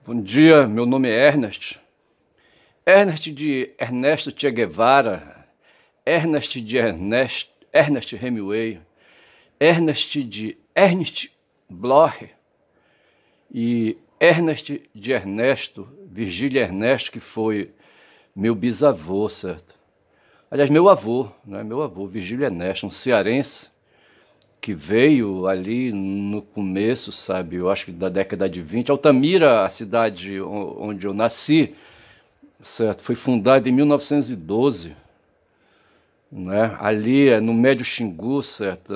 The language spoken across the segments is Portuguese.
Bom dia, meu nome é Ernest. Ernest de Ernesto Che Guevara, Ernest de Ernest Hemingway, Ernest de Ernest Bloch e Ernest de Ernesto, Virgílio Ernesto, que foi meu bisavô, certo? Aliás, meu avô, né? Meu avô, Virgílio Ernesto, um cearense, que veio ali no começo, sabe, eu acho que da década de 20. Altamira, a cidade onde eu nasci, certo, foi fundada em 1912, né? Ali no Médio Xingu, certo,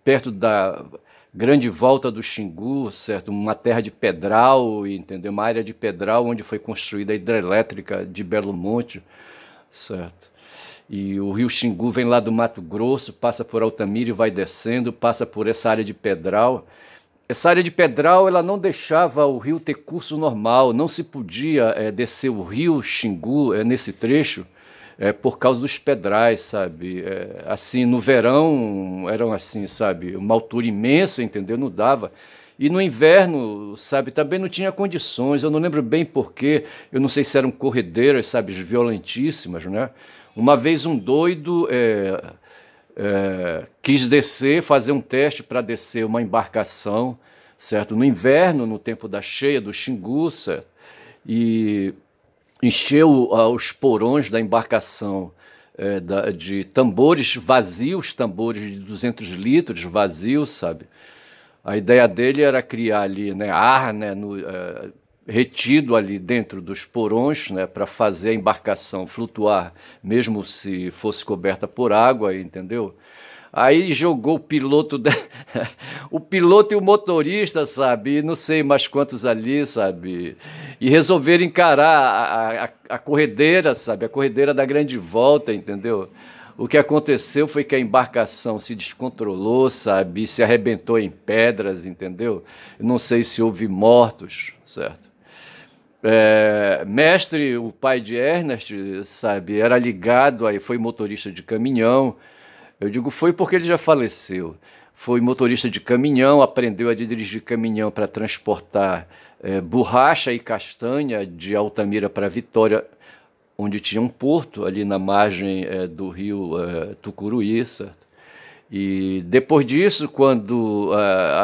perto da grande volta do Xingu, certo, uma terra de pedral, entendeu? Uma área de pedral onde foi construída a hidrelétrica de Belo Monte, certo? E o rio Xingu vem lá do Mato Grosso, passa por Altamira e vai descendo, passa por essa área de pedral. Essa área de pedral, ela não deixava o rio ter curso normal, não se podia descer o rio Xingu nesse trecho por causa dos pedrais, sabe? Assim, no verão eram assim, sabe? Uma altura imensa, entendeu? Não dava. E no inverno, sabe, também não tinha condições, eu não lembro bem porquê, eu não sei se eram corredeiras, sabe, violentíssimas, né? Uma vez um doido quis descer, fazer um teste para descer uma embarcação, certo? No inverno, no tempo da cheia do Xingu, certo? E encheu os porões da embarcação de tambores vazios, tambores de 200 litros vazios, sabe? A ideia dele era criar ali, né, ar, né, retido ali dentro dos porões, né, para fazer a embarcação flutuar, mesmo se fosse coberta por água, entendeu? Aí jogou o piloto, o piloto e o motorista, sabe? E não sei mais quantos ali, sabe? E resolveram encarar a corredeira, sabe? A corredeira da grande volta, entendeu? O que aconteceu foi que a embarcação se descontrolou, sabe? Se arrebentou em pedras, entendeu? Eu não sei se houve mortos, certo? Mestre, o pai de Ernest, sabe? Era ligado, aí foi motorista de caminhão. Eu digo foi porque ele já faleceu. Foi motorista de caminhão, aprendeu a dirigir caminhão para transportar borracha e castanha de Altamira para Vitória, onde tinha um porto ali na margem do rio Tucuruí, certo? E depois disso, quando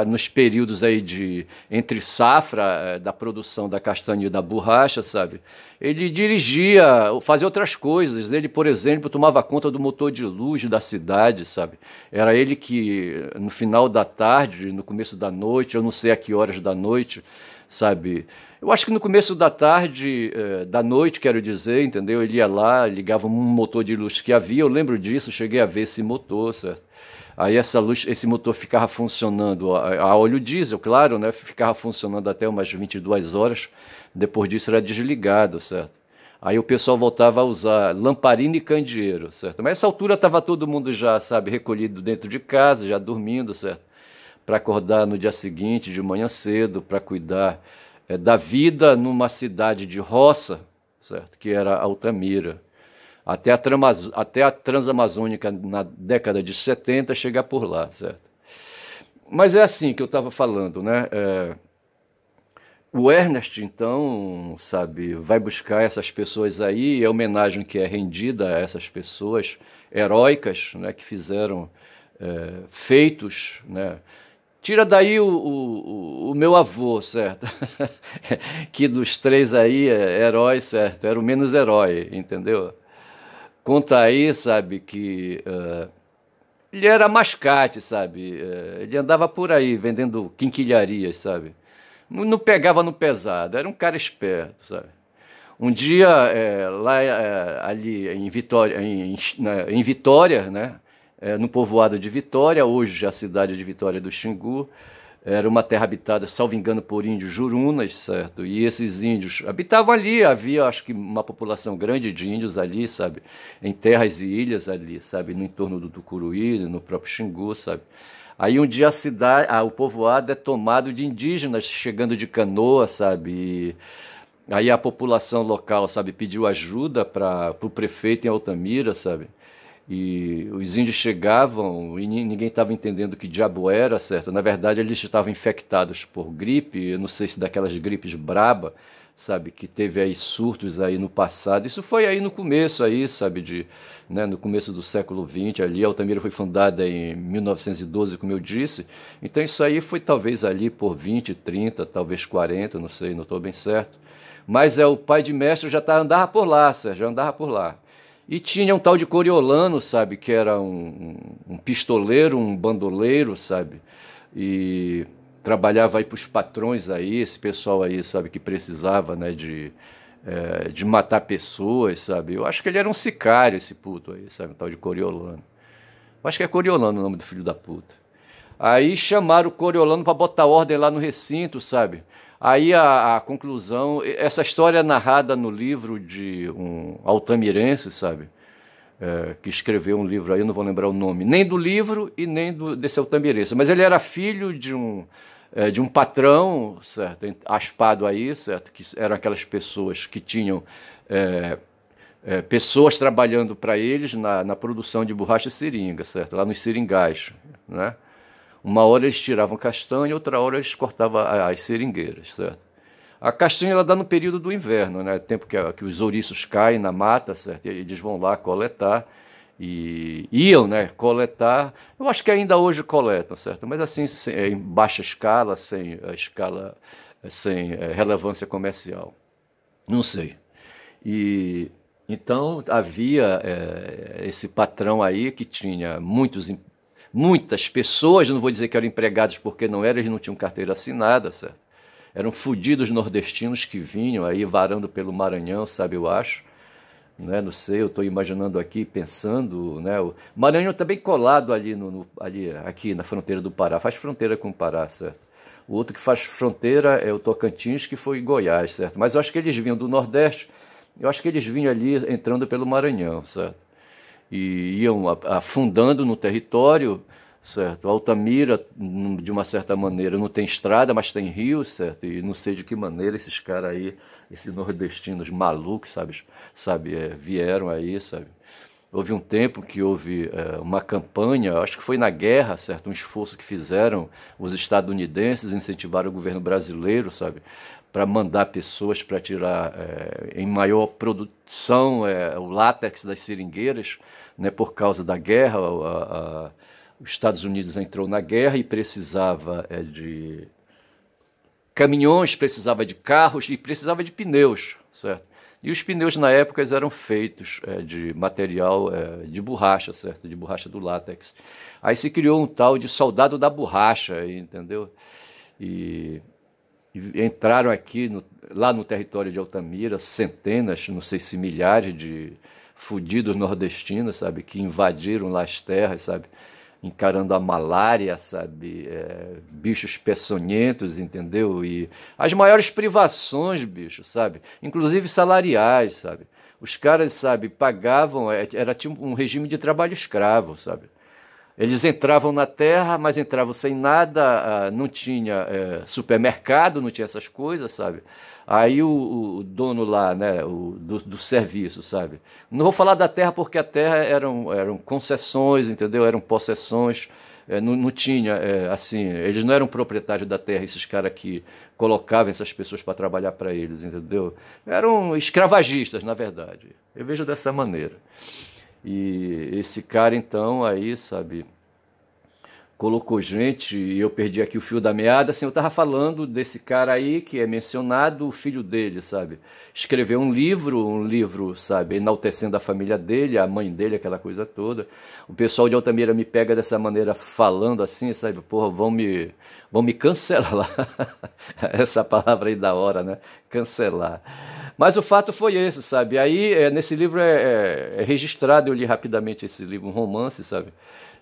nos períodos aí de entre safra da produção da castanha e da borracha, sabe, ele dirigia, fazia outras coisas. Ele, por exemplo, tomava conta do motor de luz da cidade, sabe? Era ele que no final da tarde, no começo da noite, eu não sei a que horas da noite, sabe? Eu acho que no começo da tarde, da noite, quero dizer, entendeu? Ele ia lá, ligava um motor de luz que havia, eu lembro disso, cheguei a ver esse motor, certo? Aí essa luz, esse motor ficava funcionando a óleo diesel, claro, né? Ficava funcionando até umas 22 horas, depois disso era desligado, certo? Aí o pessoal voltava a usar lamparina e candeeiro, certo? Mas nessa altura estava todo mundo já, sabe, recolhido dentro de casa, já dormindo, certo? Para acordar no dia seguinte, de manhã cedo, para cuidar da vida numa cidade de roça, certo? Que era Altamira. Até a Transamazônica, na década de 70, chegar por lá, certo? Mas é assim que eu estava falando, né? O Ernest, então, sabe, vai buscar essas pessoas aí, a homenagem que é rendida a essas pessoas heróicas, né, que fizeram feitos, né? Tira daí o meu avô, certo? Que dos três aí, herói, certo? Era o menos herói, entendeu? Conta aí, sabe, que ele era mascate, sabe? Ele andava por aí vendendo quinquilharias, sabe? Não pegava no pesado, era um cara esperto, sabe? Um dia, lá ali em Vitória, em Vitória, né? No povoado de Vitória, hoje a cidade de Vitória do Xingu, era uma terra habitada, salvo engano, por índios jurunas, certo? E esses índios habitavam ali, havia, acho que, uma população grande de índios ali, sabe? Em terras e ilhas ali, sabe? No entorno do Tucuruí, no próprio Xingu, sabe? Aí um dia a cidade, o povoado é tomado de indígenas chegando de canoa, sabe? E aí a população local, sabe, pediu ajuda para o prefeito em Altamira, sabe? E os índios chegavam e ninguém estava entendendo o que diabo era, certo? Na verdade, eles estavam infectados por gripe, eu não sei se daquelas gripes braba, sabe? Que teve aí surtos aí no passado. Isso foi aí no começo aí, sabe? Né, no começo do século XX ali. Altamira foi fundada em 1912, como eu disse. Então isso aí foi talvez ali por 20, 30, talvez 40, não sei, não estou bem certo. Mas o pai de mestre já andava por lá, Sérgio, já andava por lá. E tinha um tal de Coriolano, sabe, que era um pistoleiro, um bandoleiro, sabe, e trabalhava aí para os patrões aí, esse pessoal aí, sabe, que precisava, né, de matar pessoas, sabe. Eu acho que ele era um sicário, esse puto aí, sabe, um tal de Coriolano. Eu acho que é Coriolano o nome do filho da puta. Aí chamaram o Coriolano para botar ordem lá no recinto, sabe. Aí a conclusão, essa história é narrada no livro de um altamirense, sabe, que escreveu um livro aí, eu não vou lembrar o nome, nem do livro e nem desse altamirense, mas ele era filho de um patrão, certo, aspado aí, certo, que eram aquelas pessoas que tinham pessoas trabalhando para eles na produção de borracha e seringa, certo, lá nos seringais, né? Uma hora eles tiravam castanha, outra hora eles cortavam as seringueiras, certo? A castanha ela dá no período do inverno, né? Tempo que os ouriços caem na mata, certo? E eles vão lá coletar e iam, né? Coletar. Eu acho que ainda hoje coletam, certo? Mas assim em baixa escala, sem relevância comercial. Não sei. E então havia esse patrão aí que tinha muitas pessoas, não vou dizer que eram empregados porque não eram, eles não tinham carteira assinada, certo? Eram fudidos nordestinos que vinham aí varando pelo Maranhão, sabe, eu acho, né? Não sei, eu estou imaginando aqui, pensando, né? O Maranhão também colado ali, aqui na fronteira do Pará, faz fronteira com o Pará, certo? O outro que faz fronteira é o Tocantins, que foi Goiás, certo? Mas eu acho que eles vinham do Nordeste, eu acho que eles vinham ali entrando pelo Maranhão, certo? E iam afundando no território, certo? Altamira, de uma certa maneira, não tem estrada, mas tem rio, certo? E não sei de que maneira esses caras aí, esses nordestinos malucos, vieram aí, sabe? Houve um tempo que houve uma campanha, acho que foi na guerra, certo? Um esforço que fizeram os estadunidenses, incentivaram o governo brasileiro, sabe? Para mandar pessoas para tirar em maior produção o látex das seringueiras, né? Por causa da guerra, os Estados Unidos entrou na guerra e precisava de caminhões, precisava de carros e precisava de pneus, certo? E os pneus na época eram feitos de material de borracha, certo? De borracha do látex. Aí se criou um tal de soldado da borracha, entendeu? E entraram aqui, lá no território de Altamira, centenas, não sei se milhares de fudidos nordestinos, sabe? Que invadiram lá as terras, sabe? Encarando a malária, sabe, bichos peçonhentos, entendeu? E as maiores privações, bicho, sabe? Inclusive salariais, sabe? Os caras, sabe, pagavam, era tipo um regime de trabalho escravo, sabe? Eles entravam na terra, mas entravam sem nada, não tinha supermercado, não tinha essas coisas, sabe? Aí o dono lá, né, do serviço, sabe? Não vou falar da terra porque a terra eram concessões, entendeu? Eram possessões, não tinha, assim, eles não eram proprietários da terra, esses caras que colocavam essas pessoas para trabalhar para eles, entendeu? Eram escravagistas, na verdade. Eu vejo dessa maneira. E esse cara, então, aí, sabe, colocou gente, e eu perdi aqui o fio da meada, assim, eu estava falando desse cara aí, que é mencionado, o filho dele, sabe, escreveu um livro, sabe, enaltecendo a família dele, a mãe dele, aquela coisa toda. O pessoal de Altamira me pega dessa maneira, falando assim, sabe, porra, vão me cancelar, essa palavra aí da hora, né, cancelar. Mas o fato foi esse, sabe? Aí, nesse livro é registrado, eu li rapidamente esse livro, um romance, sabe?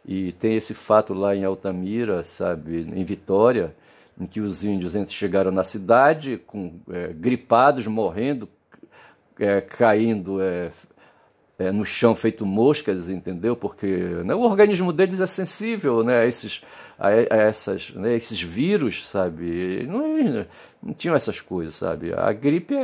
E tem esse fato lá em Altamira, sabe? Em Vitória, em que os índios chegaram na cidade, gripados, morrendo, caindo no chão feito moscas, entendeu? Porque, né, o organismo deles é sensível, né, a esses vírus, sabe? Não tinham essas coisas, sabe? A gripe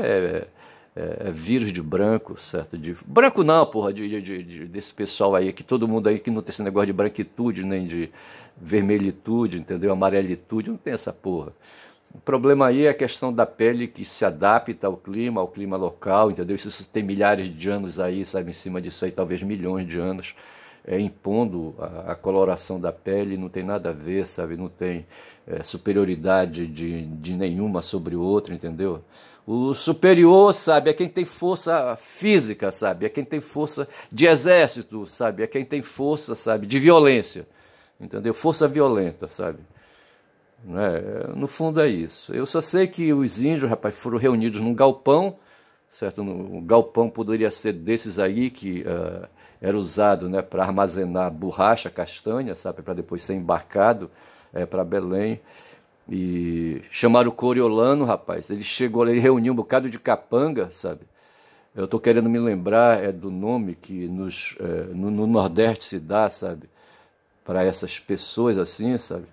vírus de branco, certo? De, branco não, porra, desse pessoal aí, que todo mundo aí que não tem esse negócio de branquitude, nem de vermelhitude, entendeu? Amarelitude, não tem essa porra. O problema aí é a questão da pele que se adapta ao clima local, entendeu? Isso tem milhares de anos aí, sabe, em cima disso aí, talvez milhões de anos, impondo a coloração da pele, não tem nada a ver, sabe? Não tem superioridade de nenhuma sobre o outro, entendeu? O superior, sabe, é quem tem força física, sabe? É quem tem força de exército, sabe? É quem tem força, sabe, de violência, entendeu? Força violenta, sabe? No fundo é isso. Eu só sei que os índios, rapaz, foram reunidos num galpão, certo? O galpão poderia ser desses aí que era usado, né, para armazenar borracha, castanha, sabe, para depois ser embarcado para Belém. E chamaram o Coriolano, rapaz. Ele chegou, ele reuniu um bocado de capanga, sabe? Eu estou querendo me lembrar do nome que no Nordeste se dá, sabe, para essas pessoas assim, sabe?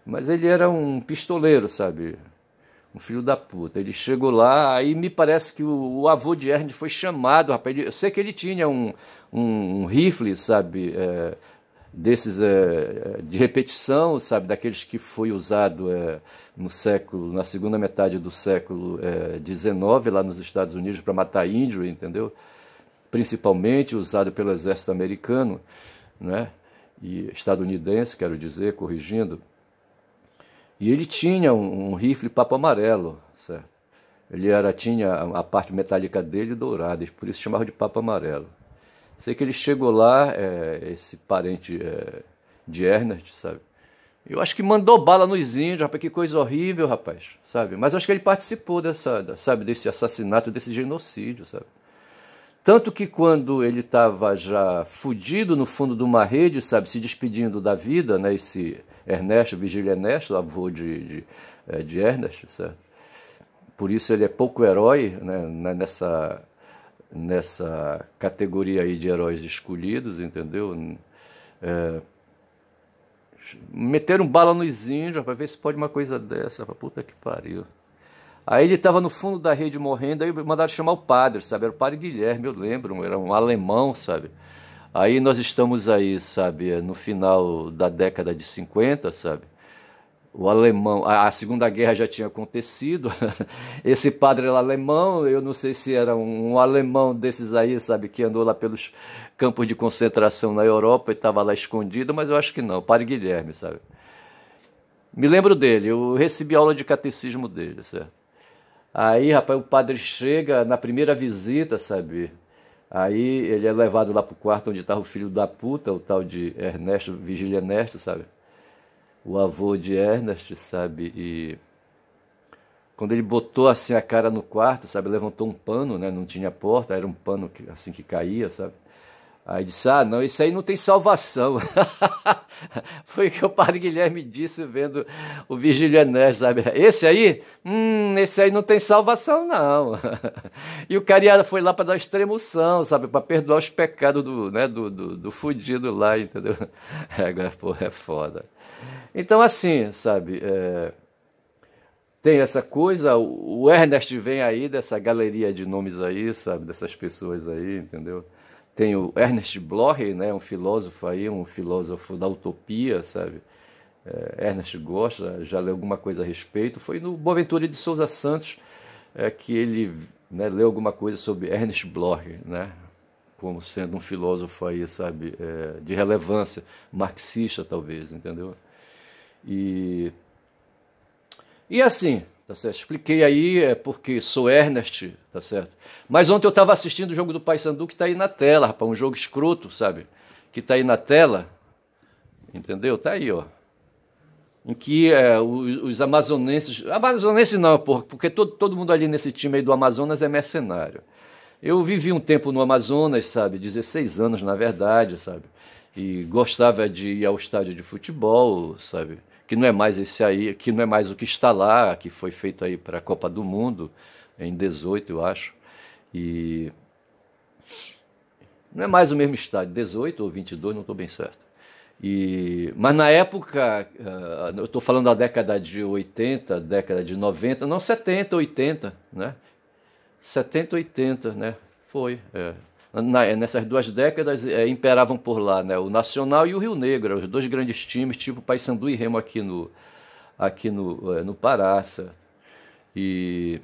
Mas ele era um pistoleiro, sabe? Um filho da puta. Ele chegou lá, aí me parece que o avô de Ernest foi chamado, rapaz. Eu sei que ele tinha um rifle, sabe? Desses de repetição, sabe? Daqueles que foi usado na segunda metade do século XIX, lá nos Estados Unidos, para matar índio, entendeu? Principalmente usado pelo exército americano, né? E estadunidense, quero dizer, corrigindo. E ele tinha um rifle papo amarelo, certo? Ele tinha a parte metálica dele dourada, por isso chamava de papo amarelo. Sei que ele chegou lá, esse parente de Ernest, sabe? Eu acho que mandou bala nos índios, rapaz, que coisa horrível, rapaz, sabe? Mas eu acho que ele participou desse assassinato, desse genocídio, sabe? Tanto que quando ele estava já fudido no fundo de uma rede, sabe, se despedindo da vida, né, esse Ernesto, Vigílio Ernesto, avô de Ernest, certo? Por isso ele é pouco herói, né, nessa categoria aí de heróis escolhidos, entendeu? Meteram bala nos índios para ver se pode uma coisa dessa, pra puta que pariu. Aí ele estava no fundo da rede morrendo, aí mandaram chamar o padre, sabe? Era o padre Guilherme, eu lembro, era um alemão, sabe? Aí nós estamos aí, sabe, no final da década de 50, sabe? O alemão, a Segunda Guerra já tinha acontecido, esse padre era alemão, eu não sei se era um alemão desses aí, sabe, que andou lá pelos campos de concentração na Europa e estava lá escondido, mas eu acho que não, o padre Guilherme, sabe? Me lembro dele, eu recebi aula de catecismo dele, certo? Aí, rapaz, o padre chega na primeira visita, sabe? Aí ele é levado lá pro quarto onde estava o filho da puta, o tal de Ernesto, Vigílio Ernesto, sabe? O avô de Ernest, sabe? E quando ele botou assim a cara no quarto, sabe? Levantou um pano, né? Não tinha porta, era um pano assim que caía, sabe? Aí disse, não, isso aí não tem salvação. Foi o que o padre Guilherme disse vendo o Vigílio Ernesto, sabe? Esse aí não tem salvação, não. E o cara foi lá para dar extremoção, sabe? Para perdoar os pecados do fudido lá, entendeu? Agora, porra, é foda. Então, assim, sabe? Tem essa coisa, o Ernest vem aí dessa galeria de nomes aí, sabe? Dessas pessoas aí, entendeu? Tem o Ernest Bloch, né, um filósofo aí, um filósofo da utopia, sabe? Ernest gosta, já leu alguma coisa a respeito. Foi no Boaventura de Souza Santos que ele, né, leu alguma coisa sobre Ernest Bloch, né? Como sendo um filósofo aí, sabe? De relevância, marxista talvez, entendeu? E assim, tá certo? Expliquei aí porque sou Ernest, tá certo? Mas ontem eu estava assistindo o jogo do Paysandu que está aí na tela, rapaz, um jogo escroto, sabe? Que está aí na tela, entendeu? Tá aí, ó. Em que os amazonenses não, porra, porque todo mundo ali nesse time aí do Amazonas é mercenário. Eu vivi um tempo no Amazonas, sabe? 16 anos, na verdade, sabe? E gostava de ir ao estádio de futebol, sabe? Que não é mais esse aí, que não é mais o que está lá, que foi feito aí para a Copa do Mundo, em 18, eu acho. E não é mais o mesmo estádio, 18 ou 22, não estou bem certo. Mas na época, eu estou falando da década de 80, década de 90, não 70, 80, né? 70, 80, né? Foi. Nessas 2 décadas imperavam por lá, né? O Nacional e o Rio Negro, os 2 grandes times, tipo Paysandu e Remo aqui no Pará. Certo? E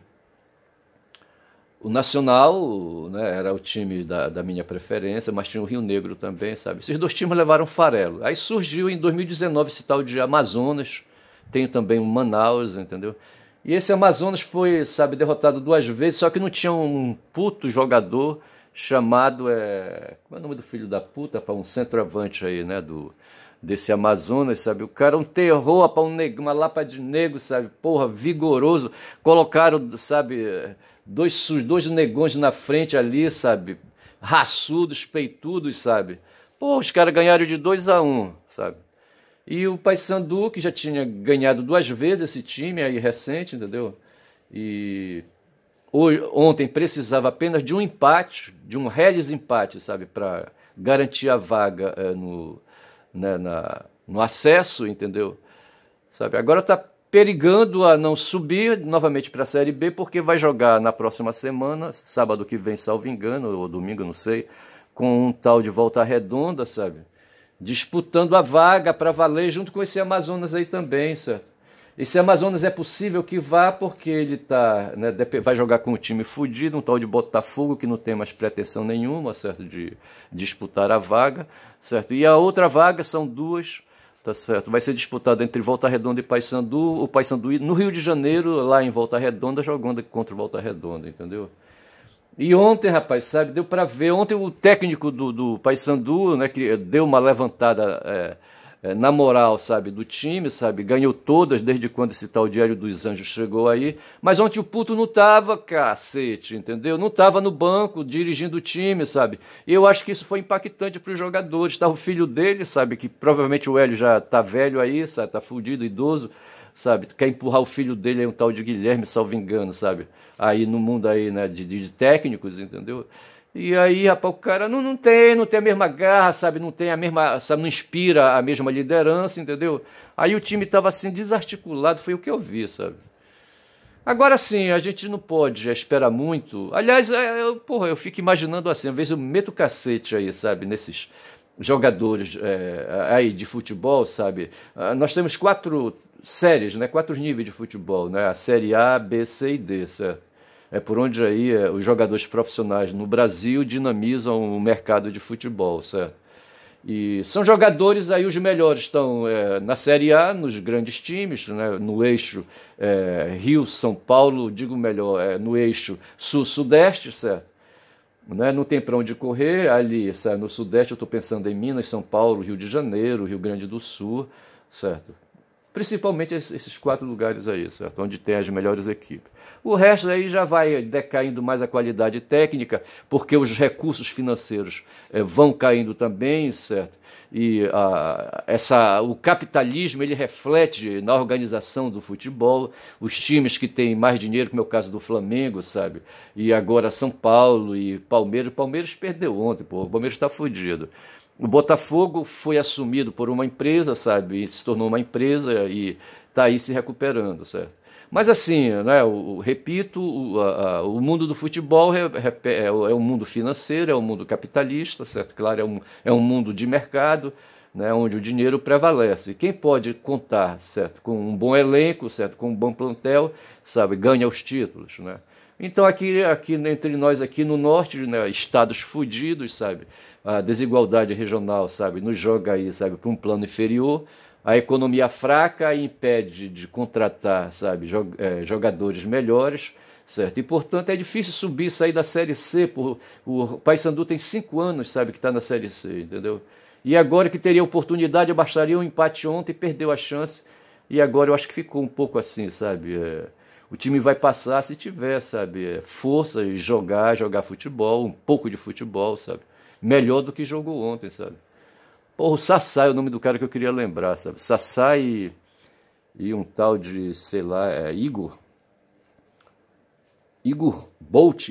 o Nacional, né, era o time da minha preferência, mas tinha o Rio Negro também, sabe? Esses 2 times levaram farelo. Aí surgiu em 2019 esse tal de Amazonas, tem também o Manaus, entendeu? E esse Amazonas foi, sabe, derrotado 2 vezes, só que não tinha um puto jogador chamado, como é o nome do filho da puta, para um centroavante aí, né, desse Amazonas, sabe? O cara um terror para uma lapa de negro, sabe? Porra, vigoroso. Colocaram, sabe, dois negões na frente ali, sabe? Raçudos, peitudos, sabe? Pô, os caras ganharam de 2-1, sabe? E o Paysandu, que já tinha ganhado 2 vezes esse time aí recente, entendeu? E ontem precisava apenas de um empate, de um reles empate, sabe? Para garantir a vaga né, no acesso, entendeu? Sabe? Agora está perigando a não subir novamente para a Série B, porque vai jogar na próxima semana, sábado que vem, salvo engano, ou domingo, não sei, com um tal de Volta Redonda, sabe? Disputando a vaga para valer junto com esse Amazonas aí também, certo? Esse Amazonas é possível que vá porque ele né, vai jogar com um time fudido, um tal de Botafogo que não tem mais pretensão nenhuma, certo, de disputar a vaga, certo? E a outra vaga são 2, tá certo? Vai ser disputada entre Volta Redonda e Paysandu, o Paysandu no Rio de Janeiro, lá em Volta Redonda, jogando contra o Volta Redonda, entendeu? E ontem, rapaz, sabe, deu para ver, ontem o técnico do Paysandu, né, que deu uma levantada na moral, sabe, do time, sabe, ganhou todas desde quando esse tal Diário dos Anjos chegou aí, mas ontem o puto não tava, cacete, entendeu? Não tava no banco dirigindo o time, sabe? E eu acho que isso foi impactante para os jogadores. Tá o filho dele, sabe, que provavelmente o Hélio já tá velho aí, sabe, tá fudido, idoso, sabe, quer empurrar o filho dele aí, um tal de Guilherme, salvo engano, sabe, aí no mundo aí, né, de técnicos, entendeu? E aí, rapaz, o cara não tem a mesma garra, sabe, não tem a mesma, sabe, não inspira a mesma liderança, entendeu? Aí o time tava assim, desarticulado, foi o que eu vi, sabe. Agora sim, a gente não pode esperar muito. Aliás, eu fico imaginando assim, às vezes eu meto o cacete aí, sabe, nesses jogadores aí de futebol, sabe? Nós temos 4 séries, né? 4 níveis de futebol, né? A série A, B, C e D, certo? É por onde aí os jogadores profissionais no Brasil dinamizam o mercado de futebol, certo? E são jogadores aí, os melhores estão na Série A, nos grandes times, né? No eixo Rio, São Paulo, digo melhor, no eixo Sul-Sudeste, certo? Né? Não tem para onde correr ali, sabe? No Sudeste eu estou pensando em Minas, São Paulo, Rio de Janeiro, Rio Grande do Sul, certo? Principalmente esses 4 lugares aí, certo? Onde tem as melhores equipes. O resto aí já vai decaindo mais a qualidade técnica, porque os recursos financeiros vão caindo também, certo? E o capitalismo ele reflete na organização do futebol, os times que têm mais dinheiro, como é o caso do Flamengo, sabe? E agora São Paulo e Palmeiras. O Palmeiras perdeu ontem, pô. O Palmeiras está fudido. O Botafogo foi assumido por uma empresa, sabe? E se tornou uma empresa e está aí se recuperando, certo? Mas assim, né, repito, o mundo do futebol é um mundo financeiro, é um mundo capitalista, certo? Claro, é um mundo de mercado, né, onde o dinheiro prevalece. E quem pode contar, certo, com um bom elenco, certo, com um bom plantel, sabe, ganha os títulos, né? Então aqui entre nós aqui no norte, né, estados fudidos, sabe, a desigualdade regional, sabe, nos joga aí, sabe, para um plano inferior. A economia fraca impede de contratar, sabe, jogadores melhores, certo? E portanto é difícil subir, sair da Série C. O Paysandu tem 5 anos, sabe, que está na Série C, entendeu? E agora que teria oportunidade, bastaria um empate ontem, perdeu a chance. E agora eu acho que ficou um pouco assim, sabe? O time vai passar se tiver, sabe, força e jogar futebol, um pouco de futebol, sabe? Melhor do que jogou ontem, sabe? Porra, o Sassá é o nome do cara que eu queria lembrar, sabe? Sassá e um tal de, sei lá, Igor. Igor Bolt.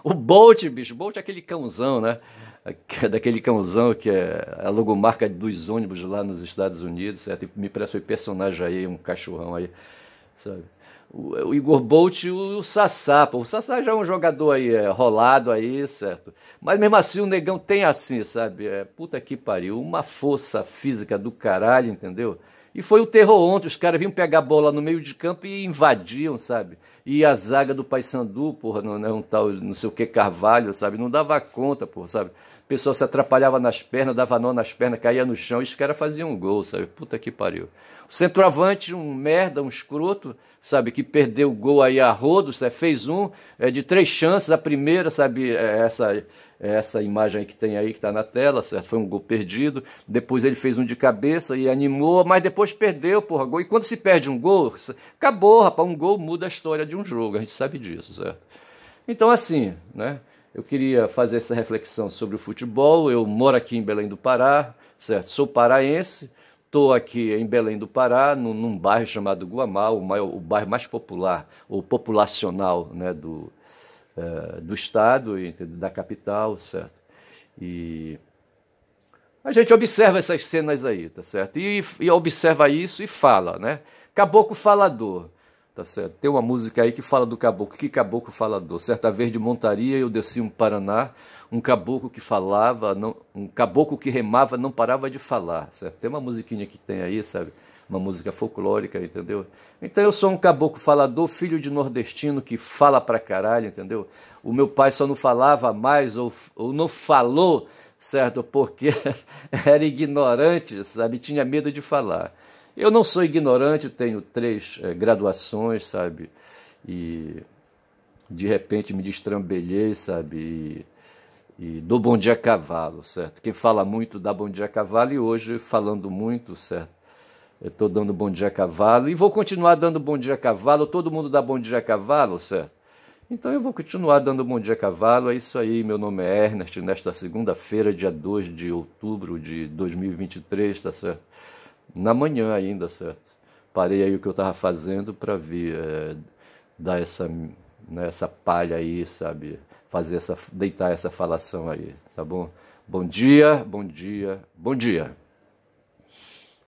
O Bolt, bicho. Bolt é aquele cãozão, né? Daquele cãozão que é a logomarca dos ônibus lá nos Estados Unidos, certo? Me parece um personagem aí, um cachorrão aí, sabe? o Igor Bolt e o Sassá. Pô. O Sassá já é um jogador aí, rolado aí, certo? Mas mesmo assim o Negão tem assim, sabe? Puta que pariu, uma força física do caralho, entendeu? E foi o terror ontem, os caras vinham pegar a bola no meio de campo e invadiam, sabe? E a zaga do Paysandu, porra, não é um tal, não sei o que, Carvalho, sabe? Não dava conta, porra, sabe? O pessoal se atrapalhava nas pernas, dava nó nas pernas, caía no chão e os caras faziam um gol, sabe? Puta que pariu. O centroavante, um merda, um escroto, sabe? Que perdeu o gol aí a rodo, sabe? Fez de 3 chances, a primeira, sabe? Essa imagem aí que tem aí, que tá na tela, certo? Foi um gol perdido. Depois ele fez um de cabeça e animou, mas depois perdeu, porra, gol. E quando se perde um gol, acabou, rapaz. Um gol muda a história de um jogo, a gente sabe disso, certo? Então, assim, né? Eu queria fazer essa reflexão sobre o futebol. Eu moro aqui em Belém do Pará, certo? Sou paraense, estou aqui em Belém do Pará, num bairro chamado Guamá, o bairro mais popular, ou populacional, né, do estado, da capital, certo? E a gente observa essas cenas aí, tá certo? E observa isso e fala, né? Caboclo falador. Tá certo? Tem uma música aí que fala do caboclo. Que caboclo falador? Certa vez de montaria eu desci um Paraná, um caboclo que falava, um caboclo que remava não parava de falar, certo? Tem uma musiquinha que tem aí, sabe? Uma música folclórica, entendeu? Então eu sou um caboclo falador, filho de nordestino que fala pra caralho, entendeu? O meu pai só não falava mais ou não falou, certo? Porque era ignorante, sabe? Tinha medo de falar. Eu não sou ignorante, tenho 3 graduações, sabe? E de repente me destrambelhei, sabe? E dou bom dia a cavalo, certo? Quem fala muito dá bom dia a cavalo e hoje, falando muito, certo? Eu estou dando bom dia a cavalo e vou continuar dando bom dia a cavalo. Todo mundo dá bom dia a cavalo, certo? Então eu vou continuar dando bom dia a cavalo. É isso aí, meu nome é Ernest, nesta segunda-feira, dia 2 de outubro de 2023, tá certo? Na manhã ainda, certo? Parei aí o que eu estava fazendo para vir dar essa palha aí, sabe? Deitar essa falação aí, tá bom? Bom dia, bom dia, bom dia.